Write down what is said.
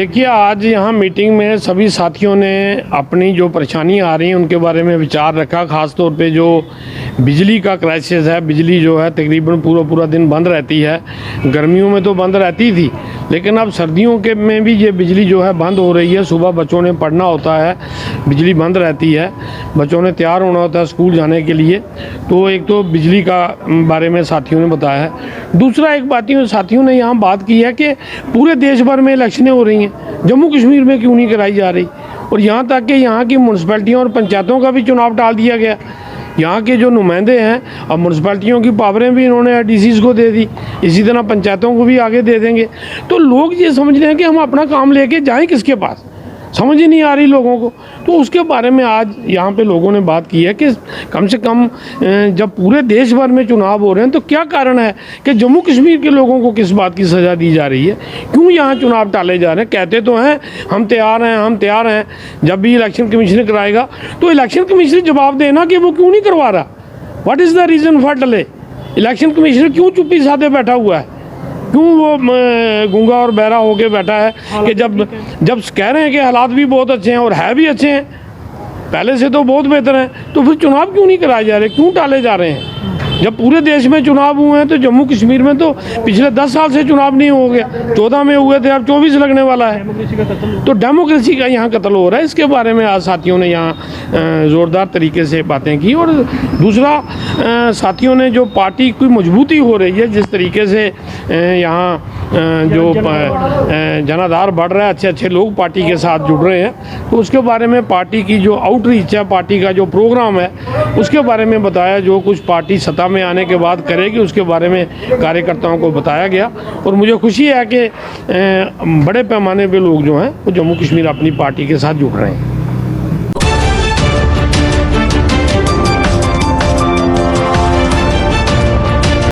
देखिए, आज यहाँ मीटिंग में सभी साथियों ने अपनी जो परेशानी आ रही हैं उनके बारे में विचार रखा। ख़ास तौर पे जो बिजली का क्राइसिस है, बिजली जो है तकरीबन पूरा दिन बंद रहती है। गर्मियों में तो बंद रहती थी, लेकिन अब सर्दियों के में भी ये बिजली जो है बंद हो रही है। सुबह बच्चों ने पढ़ना होता है, बिजली बंद रहती है, बच्चों ने तैयार होना होता है स्कूल जाने के लिए। तो एक तो बिजली का बारे में साथियों ने बताया है। दूसरा एक साथियों ने यहाँ बात की है कि पूरे देश भर में इलेक्शनें हो रही हैं, जम्मू कश्मीर में क्यों नहीं कराई जा रही। और यहाँ तक कि यहाँ की म्यूनसिपैलिटियों और पंचायतों का भी चुनाव टाल दिया गया। यहाँ के जो नुमाइंदे हैं, अब म्यूनसिपैलिटियों की पावरें भी इन्होंने डीसीज़ को दे दी, इसी तरह पंचायतों को भी आगे दे देंगे। तो लोग ये समझ रहे हैं कि हम अपना काम लेके जाएं किसके पास, समझ ही नहीं आ रही लोगों को। तो उसके बारे में आज यहाँ पे लोगों ने बात की है कि कम से कम जब पूरे देश भर में चुनाव हो रहे हैं तो क्या कारण है कि जम्मू कश्मीर के लोगों को किस बात की सज़ा दी जा रही है, क्यों यहाँ चुनाव टाले जा रहे हैं। कहते तो हैं हम तैयार हैं, जब भी इलेक्शन कमीशन कराएगा तो इलेक्शन कमीशन जवाब देना कि वो क्यों नहीं करवा रहा। What is the reason for delay. Election commissioner क्यों चुप्पी साधे बैठा हुआ है, क्यों वो गूंगा और बहरा होके बैठा है कि जब कह रहे हैं कि हालात भी बहुत अच्छे हैं और है भी अच्छे हैं, पहले से तो बहुत बेहतर हैं, तो फिर चुनाव क्यों नहीं कराए जा रहे, क्यों टाले जा रहे हैं। जब पूरे देश में चुनाव हुए हैं तो जम्मू कश्मीर में तो पिछले 10 साल से चुनाव नहीं हो गया। 14 में हुए थे, अब 24 लगने वाला है। तो डेमोक्रेसी का यहाँ कत्ल हो रहा है। इसके बारे में आज साथियों ने यहाँ ज़ोरदार तरीके से बातें की। और दूसरा, साथियों ने जो पार्टी की मजबूती हो रही है, जिस तरीके से यहाँ जो जनाधार बढ़ रहा है, अच्छे लोग पार्टी के साथ जुड़ रहे हैं, तो उसके बारे में पार्टी की जो आउटरीच है, पार्टी का जो प्रोग्राम है, उसके बारे में बताया। जो कुछ पार्टी सत्ता में आने के बाद करेगी उसके बारे में कार्यकर्ताओं को बताया गया। और मुझे खुशी है कि बड़े पैमाने पे लोग जो हैं वो जम्मू कश्मीर अपनी पार्टी के साथ जुड़ रहे हैं।